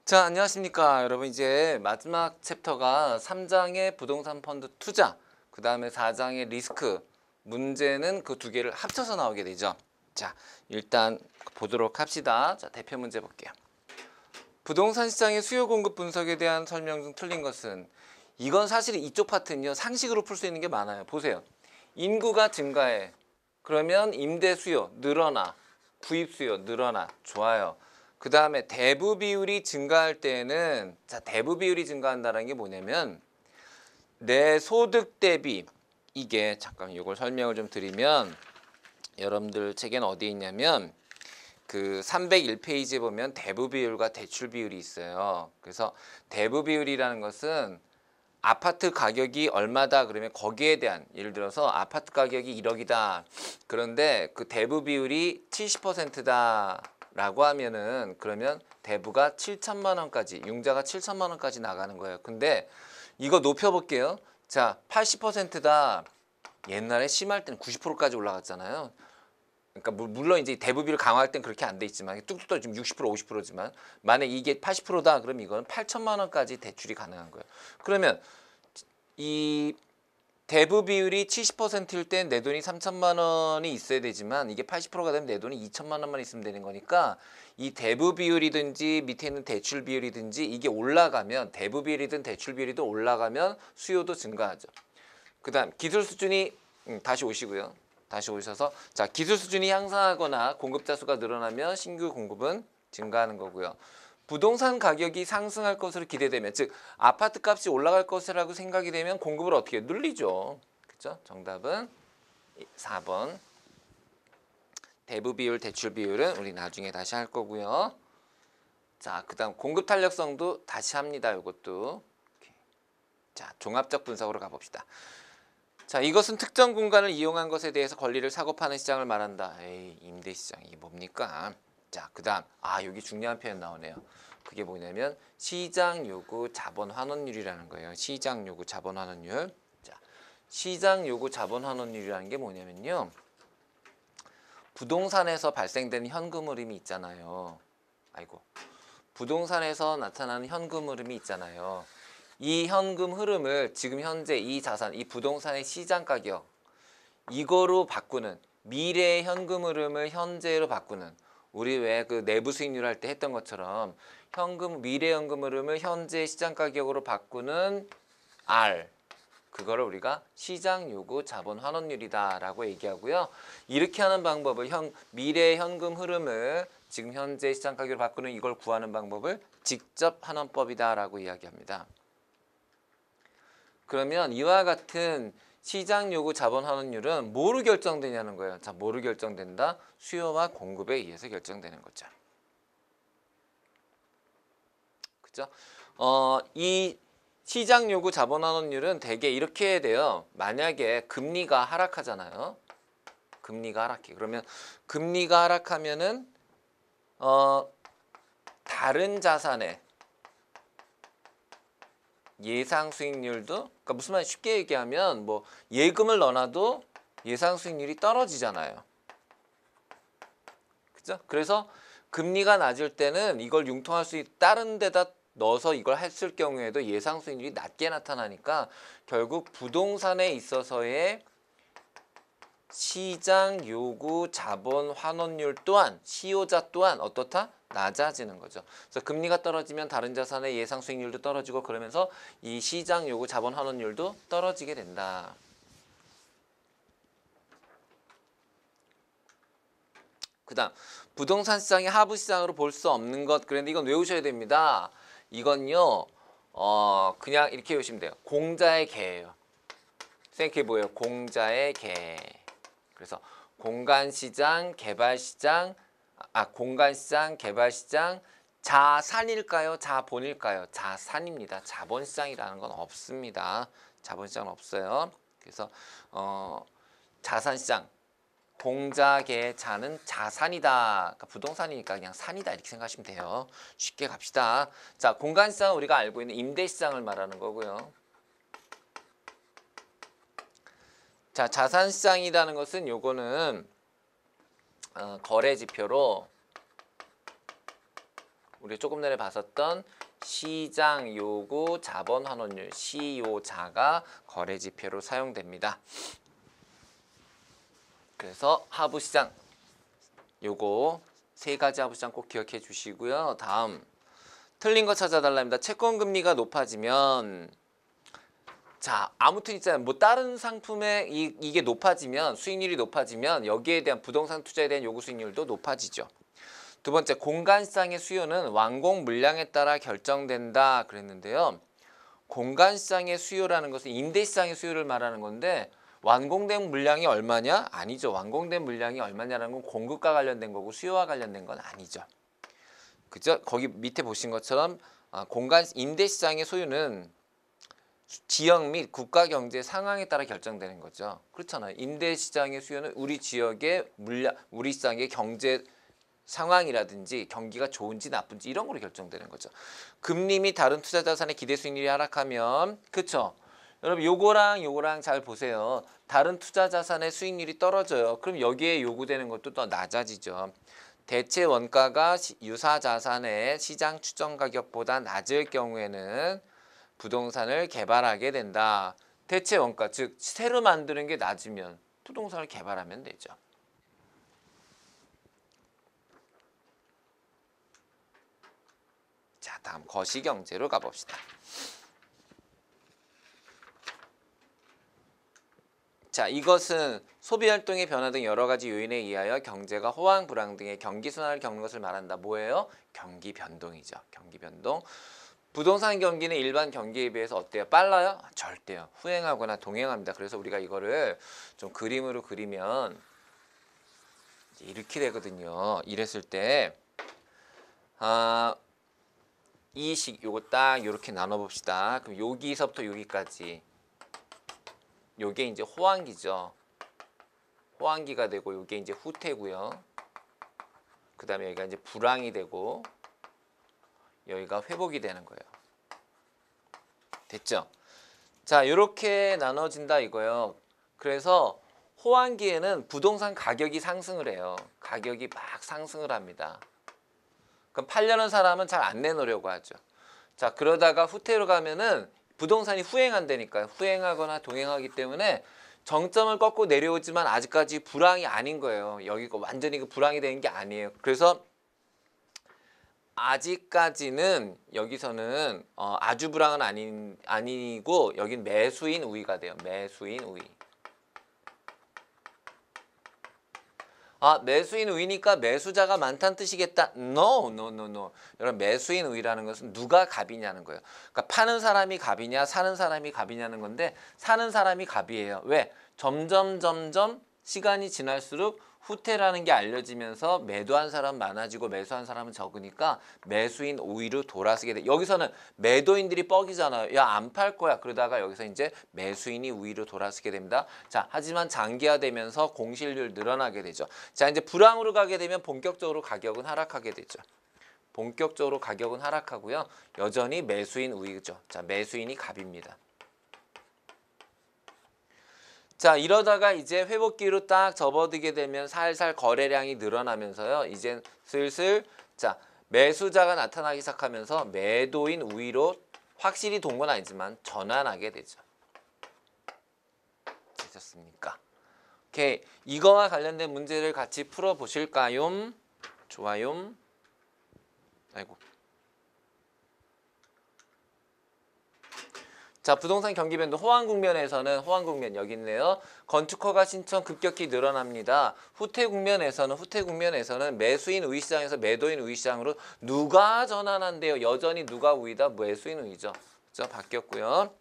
자, 안녕하십니까. 여러분, 이제 마지막 챕터가 3장의 부동산 펀드 투자, 그 다음에 4장의 리스크, 문제는 그 두 개를 합쳐서 나오게 되죠. 자, 일단 보도록 합시다. 자, 대표 문제 볼게요. 부동산 시장의 수요 공급 분석에 대한 설명 중 틀린 것은, 이건 사실 이쪽 파트는요, 상식으로 풀 수 있는 게 많아요. 보세요. 인구가 증가해. 그러면 임대 수요 늘어나. 구입 수요 늘어나. 좋아요. 그 다음에 대부 비율이 증가할 때에는, 자, 대부 비율이 증가한다는 게 뭐냐면 내 소득 대비, 이게 잠깐 이걸 설명을 좀 드리면, 여러분들 책에는 어디에 있냐면 그 301페이지에 보면 대부 비율과 대출 비율이 있어요. 그래서 대부 비율이라는 것은 아파트 가격이 얼마다 그러면 거기에 대한, 예를 들어서 아파트 가격이 1억이다. 그런데 그 대부 비율이 70%다 라고 하면은, 그러면 대부가 7천만 원까지, 융자가 7천만 원까지 나가는 거예요. 근데 이거 높여볼게요. 자, 80%다. 옛날에 심할 때는 90%까지 올라갔잖아요. 그러니까 물론 이제 대부 비율 강화할 땐 그렇게 안 돼 있지만, 뚝뚝 떨어지면 60% 50%지만, 만약 이게 80%다 그럼 이건 8천만 원까지 대출이 가능한 거예요. 그러면 이 대부 비율이 70%일 땐 내 돈이 3천만 원이 있어야 되지만, 이게 80%가 되면 내 돈이 2천만 원만 있으면 되는 거니까, 이 대부 비율이든지 밑에 있는 대출 비율이든지 이게 올라가면, 대부 비율이든 대출 비율이든 올라가면 수요도 증가하죠. 그 다음 기술 수준이, 다시 오시고요. 다시 오셔서, 자, 기술 수준이 향상하거나 공급자 수가 늘어나면 신규 공급은 증가하는 거고요. 부동산 가격이 상승할 것으로 기대되면, 즉 아파트 값이 올라갈 것이라고 생각이 되면 공급을 어떻게 늘리죠. 그렇죠? 정답은 4번. 대부 비율, 대출 비율은 우리 나중에 다시 할 거고요. 자, 그다음 공급 탄력성도 다시 합니다. 이것도. 자, 종합적 분석으로 가봅시다. 자, 이것은 특정 공간을 이용한 것에 대해서 권리를 사고 파는 시장을 말한다. 에이, 임대 시장, 이게 뭡니까? 자, 그다음, 여기 중요한 표현 나오네요. 그게 뭐냐면 시장 요구 자본 환원율이라는 거예요. 시장 요구 자본 환원율. 자, 시장 요구 자본 환원율이라는 게 뭐냐면요, 부동산에서 발생되는 현금 흐름이 있잖아요. 부동산에서 나타나는 현금 흐름이 있잖아요. 이 현금 흐름을 지금 현재 이 자산, 이 부동산의 시장 가격, 이거로 바꾸는, 미래의 현금 흐름을 현재로 바꾸는, 우리 왜 그 내부 수익률 할 때 했던 것처럼 미래 현금 흐름을 현재 시장 가격으로 바꾸는 R, 그거를 우리가 시장 요구 자본 환원율이다라고 얘기하고요. 이렇게 하는 방법을, 미래 현금 흐름을 지금 현재 시장 가격으로 바꾸는 이걸 구하는 방법을 직접 환원법이다라고 이야기합니다. 그러면 이와 같은 시장 요구 자본 환원율은 뭐로 결정되냐는 거예요. 자, 뭐로 결정된다? 수요와 공급에 의해서 결정되는 거죠. 그죠? 이 시장 요구 자본 환원율은 대개 이렇게 해야 돼요. 만약에 금리가 하락하잖아요. 금리가 하락해. 그러면 금리가 하락하면은 다른 자산의 예상 수익률도, 그러니까 무슨 말인지 쉽게 얘기하면, 뭐 예금을 넣어놔도 예상 수익률이 떨어지잖아요. 그죠? 그래서 금리가 낮을 때는 이걸 융통할 수 다른 데다 넣어서 이걸 했을 경우에도 예상 수익률이 낮게 나타나니까, 결국 부동산에 있어서의 시장 요구 자본 환원율 또한, 시효자 또한 어떻다? 낮아지는 거죠. 그래서 금리가 떨어지면 다른 자산의 예상 수익률도 떨어지고, 그러면서 이 시장 요구 자본 환원율도 떨어지게 된다. 그다음 부동산 시장의 하부 시장으로 볼 수 없는 것. 그런데 이건 외우셔야 됩니다. 이건요, 그냥 이렇게 외우시면 돼요. 공자의 개예요. 생각해 보여요. 공자의 개. 그래서 공간시장, 개발시장, 공간시장, 개발시장, 자산일까요? 자본일까요? 자산입니다. 자본시장이라는 건 없습니다. 자본시장은 없어요. 그래서 자산시장, 공자계 자는 자산이다. 그러니까 부동산이니까 그냥 산이다 이렇게 생각하시면 돼요. 쉽게 갑시다. 자, 공간시장은 우리가 알고 있는 임대시장을 말하는 거고요. 자, 자산시장이라는 것은 요거는 거래지표로 우리 조금 전에 봤었던 시장 요구 자본 환원율 시요자가 거래 지표로 사용됩니다. 그래서 하부시장 요거 세 가지 하부시장 꼭 기억해 주시고요. 다음 틀린 거 찾아달랍니다. 채권 금리가 높아지면 자 아무튼 있잖아요. 뭐 다른 상품에 이게 높아지면 수익률이 높아지면 여기에 대한 부동산 투자에 대한 요구 수익률도 높아지죠. 두 번째 공간시장의 수요는 완공 물량에 따라 결정된다 그랬는데요. 공간시장의 수요라는 것은 임대시장의 수요를 말하는 건데 완공된 물량이 얼마냐? 아니죠. 완공된 물량이 얼마냐라는 건 공급과 관련된 거고 수요와 관련된 건 아니죠. 그죠? 거기 밑에 보신 것처럼 공간 임대시장의 소유는 지역 및 국가 경제 상황에 따라 결정되는 거죠. 그렇잖아요. 임대시장의 수요는 우리 지역의 물량, 우리 시장의 경제 상황이라든지 경기가 좋은지 나쁜지 이런 거로 결정되는 거죠. 금리 및 다른 투자 자산의 기대 수익률이 하락하면 그렇죠. 여러분 요거랑 잘 보세요. 다른 투자 자산의 수익률이 떨어져요. 그럼 여기에 요구되는 것도 더 낮아지죠. 대체 원가가 유사 자산의 시장 추정 가격보다 낮을 경우에는 부동산을 개발하게 된다. 대체 원가, 즉 새로 만드는 게 낮으면 부동산을 개발하면 되죠. 자, 다음 거시경제로 가봅시다. 자, 이것은 소비활동의 변화 등 여러 가지 요인에 의하여 경제가 호황, 불황 등의 경기 순환을 겪는 것을 말한다. 뭐예요? 경기 변동이죠. 경기 변동. 부동산 경기는 일반 경기에 비해서 어때요? 빨라요? 절대요. 후행하거나 동행합니다. 그래서 우리가 이거를 좀 그림으로 그리면 이렇게 되거든요. 이랬을 때 요거 딱 이렇게 나눠 봅시다. 그럼 여기서부터 여기까지 요게 이제 호황기죠. 호황기가 되고 요게 이제 후퇴고요. 그 다음에 여기가 이제 불황이 되고 여기가 회복이 되는 거예요. 됐죠? 자, 이렇게 나눠진다 이거예요. 그래서 호황기에는 부동산 가격이 상승을 해요. 가격이 막 상승을 합니다. 그럼 팔려는 사람은 잘 안 내놓으려고 하죠. 자, 그러다가 후퇴로 가면은 부동산이 후행한다니까요. 후행하거나 동행하기 때문에 정점을 꺾고 내려오지만 아직까지 불황이 아닌 거예요. 여기가 완전히 그 불황이 되는 게 아니에요. 그래서 아직까지는 여기서는 아주 불황은 아니고 여긴 매수인 우위가 돼요. 매수인 우위. 매수인 우위니까 매수자가 많다는 뜻이겠다. No. 여러분 매수인 우위라는 것은 누가 갑이냐는 거예요. 그러니까 파는 사람이 갑이냐 사는 사람이 갑이냐는 건데 사는 사람이 갑이에요. 왜? 점점 시간이 지날수록 후퇴라는 게 알려지면서 매도한 사람 많아지고 매수한 사람은 적으니까 매수인 우위로 돌아서게 돼. 여기서는 매도인들이 뻑이잖아요. 야, 안 팔 거야. 그러다가 여기서 이제 매수인이 우위로 돌아서게 됩니다. 자, 하지만 장기화되면서 공실률 늘어나게 되죠. 자, 이제 불황으로 가게 되면 본격적으로 가격은 하락하게 되죠. 본격적으로 가격은 하락하고요. 여전히 매수인 우위죠. 자, 매수인이 갑입니다. 자, 이러다가 이제 회복기로 딱 접어들게 되면 살살 거래량이 늘어나면서요. 이젠 슬슬 자, 매수자가 나타나기 시작하면서 매도인 우위로 확실히 돈 건 아니지만 전환하게 되죠. 되셨습니까? 오케이. 이거와 관련된 문제를 같이 풀어 보실까요? 좋아요. 아이고. 자, 부동산 경기 변동 호황 국면에서는 호황 국면 여기 있네요. 건축 허가 신청 급격히 늘어납니다. 후퇴 국면에서는 매수인 우위 시장에서 매도인 우위 시장으로 누가 전환한대요? 여전히 누가 우위다? 매수인 우위죠. 그죠? 바뀌었고요.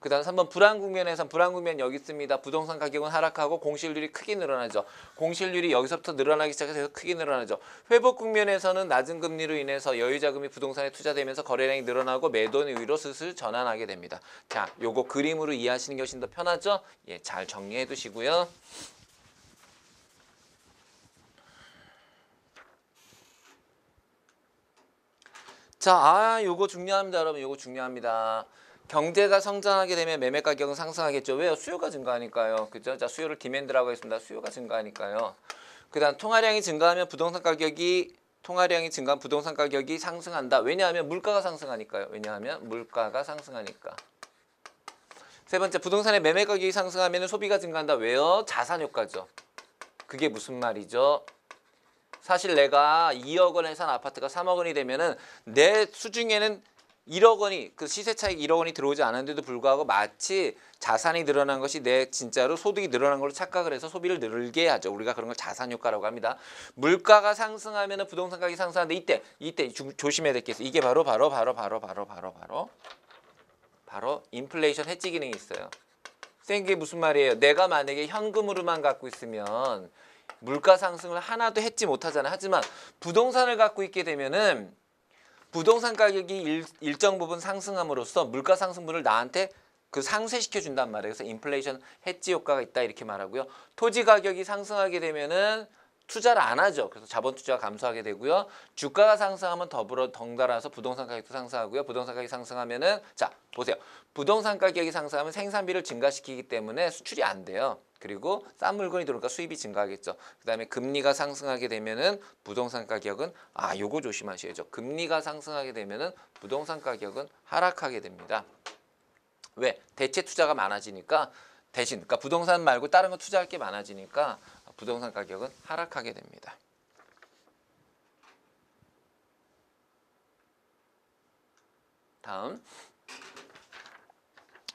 그 다음 3번 불황 국면에선 불황 국면 여기 있습니다. 부동산 가격은 하락하고 공실률이 크게 늘어나죠. 공실률이 여기서부터 늘어나기 시작해서 크게 늘어나죠. 회복 국면에서는 낮은 금리로 인해서 여유자금이 부동산에 투자되면서 거래량이 늘어나고 매도인 우위로 슬슬 전환하게 됩니다. 자, 요거 그림으로 이해하시는 게 훨씬 더 편하죠? 예, 잘 정리해 두시고요. 자, 요거 중요합니다, 여러분. 요거 중요합니다. 경제가 성장하게 되면 매매 가격은 상승하겠죠. 왜요? 수요가 증가하니까요. 그죠? 자, 수요를 디맨드라고 했습니다. 수요가 증가하니까요. 그 다음 통화량이 증가하면 부동산 가격이 통화량이 증가하면 부동산 가격이 상승한다. 왜냐하면 물가가 상승하니까요. 왜냐하면 물가가 상승하니까. 세 번째, 부동산의 매매 가격이 상승하면 소비가 증가한다. 왜요? 자산 효과죠. 그게 무슨 말이죠? 사실 내가 2억 원에 산 아파트가 3억 원이 되면은 내 수중에는 1억 원이 그 시세 차익 1억 원이 들어오지 않았는데도 불구하고 마치 자산이 늘어난 것이 내 진짜로 소득이 늘어난 걸로 착각을 해서 소비를 늘게 하죠. 우리가 그런 걸 자산 효과라고 합니다. 물가가 상승하면은 부동산 가격이 상승하는데 이때 조심해야 될 게 있어요. 이게 바로 인플레이션 해지 기능이 있어요. 선생님, 이게 무슨 말이에요? 내가 만약에 현금으로만 갖고 있으면 물가 상승을 하나도 해지 못하잖아. 하지만 부동산을 갖고 있게 되면은 부동산 가격이 일정 부분 상승함으로써 물가 상승분을 나한테 그 상쇄시켜 준단 말이에요. 그래서 인플레이션 해지 효과가 있다 이렇게 말하고요. 토지 가격이 상승하게 되면은 투자를 안 하죠. 그래서 자본 투자가 감소하게 되고요. 주가가 상승하면 덩달아서 부동산 가격도 상승하고요. 부동산 가격이 상승하면은 자, 보세요. 부동산 가격이 상승하면 생산비를 증가시키기 때문에 수출이 안 돼요. 그리고 싼 물건이 들어오니까 수입이 증가하겠죠. 그다음에 금리가 상승하게 되면은 부동산 가격은 요거 조심하셔야죠. 금리가 상승하게 되면은 부동산 가격은 하락하게 됩니다. 왜? 대체 투자가 많아지니까 대신 그러니까 부동산 말고 다른 거 투자할 게 많아지니까 부동산 가격은 하락하게 됩니다. 다음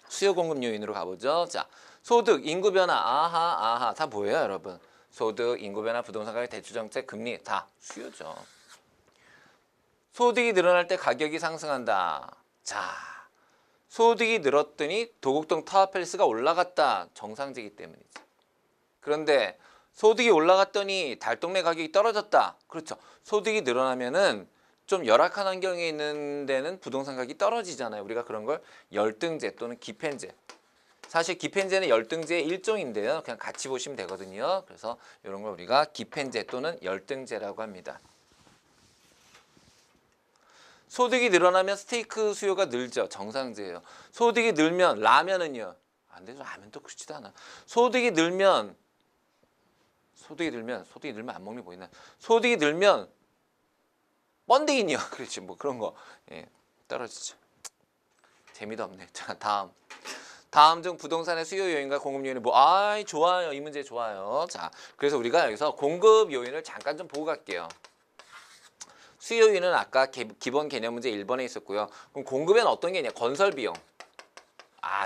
수요 공급 요인으로 가보죠. 자, 소득, 인구 변화, 아하 다 보여요, 여러분. 소득, 인구 변화, 부동산 가격, 대출 정책, 금리 다 수요죠. 소득이 늘어날 때 가격이 상승한다. 자, 소득이 늘었더니 도곡동 타워팰리스가 올라갔다. 정상지기 때문이죠. 그런데 소득이 올라갔더니 달동네 가격이 떨어졌다. 그렇죠. 소득이 늘어나면은 좀 열악한 환경에 있는 데는 부동산 가격이 떨어지잖아요. 우리가 그런 걸 열등제 또는 기펜제. 사실 기펜제는 열등제의 일종인데요. 그냥 같이 보시면 되거든요. 그래서 이런 걸 우리가 기펜제 또는 열등제라고 합니다. 소득이 늘어나면 스테이크 수요가 늘죠. 정상제예요. 소득이 늘면 라면은요. 안 되죠. 라면도 그렇지도 않아. 소득이 늘면 안 먹는 게 뭐 있나? 소득이 늘면 번데기요. 그렇지 뭐 그런 거 떨어지죠. 재미도 없네. 자, 다음 중 부동산의 수요 요인과 공급 요인이 좋아요. 이 문제 좋아요. 자, 그래서 우리가 여기서 공급 요인을 잠깐 좀 보고 갈게요. 수요 요인은 아까 기본 개념 문제 1번에 있었고요. 그럼 공급에는 어떤 게 있냐? 건설 비용.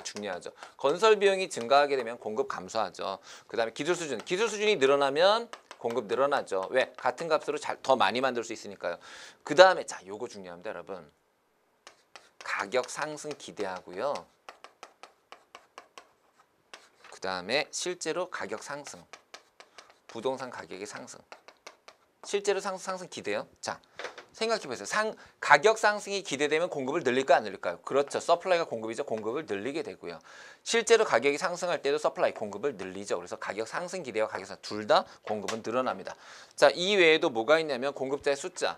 중요하죠. 건설 비용이 증가하게 되면 공급 감소하죠. 그다음에 기술 수준이 늘어나면 공급 늘어나죠. 왜? 같은 값으로 더 많이 만들 수 있으니까요. 그다음에 자, 요거 중요합니다, 여러분. 가격 상승 기대하고요. 그다음에 실제로 가격 상승. 부동산 가격의 상승. 실제로 상승 기대요. 자, 생각해 보세요. 가격 상승이 기대되면 공급을 늘릴까 안 늘릴까요? 그렇죠. 서플라이가 공급이죠. 공급을 늘리게 되고요. 실제로 가격이 상승할 때도 서플라이 공급을 늘리죠. 그래서 가격 상승 기대와 가격 상승 둘 다 공급은 늘어납니다. 자, 이 외에도 뭐가 있냐면 공급자의 숫자.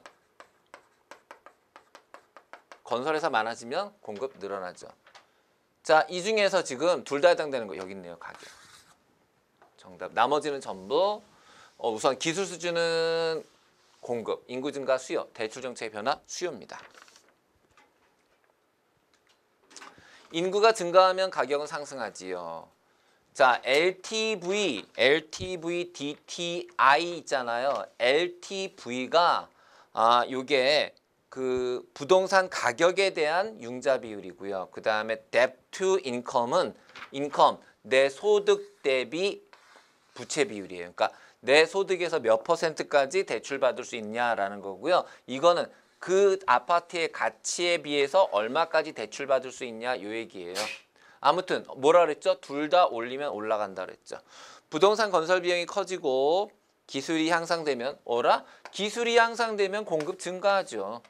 건설회사 많아지면 공급 늘어나죠. 자, 이 중에서 지금 둘 다 해당되는 거 여기 있네요. 가격. 정답. 나머지는 전부 우선 기술 수준은 공급, 인구 증가 수요, 대출 정책의 변화 수요입니다. 인구가 증가하면 가격은 상승하지요. 자, LTV, DTI 있잖아요. LTV가 요게 그 부동산 가격에 대한 융자 비율이고요. 그 다음에 debt to income은 내 소득 대비 부채 비율이에요. 그러니까 내 소득에서 몇 %까지 대출받을 수 있냐라는 거고요. 이거는 그 아파트의 가치에 비해서 얼마까지 대출받을 수 있냐 요 얘기예요. 아무튼 뭐라 그랬죠? 둘 다 올리면 올라간다 그랬죠. 부동산 건설 비용이 커지고 기술이 향상되면 기술이 향상되면 공급 증가하죠.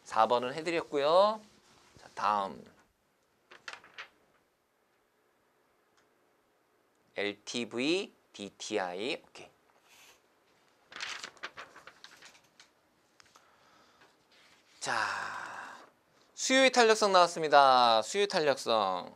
4번은 해드렸고요. 자, 다음. LTV, DTI, 오케이. 자, 수요의 탄력성 나왔습니다. 수요의 탄력성.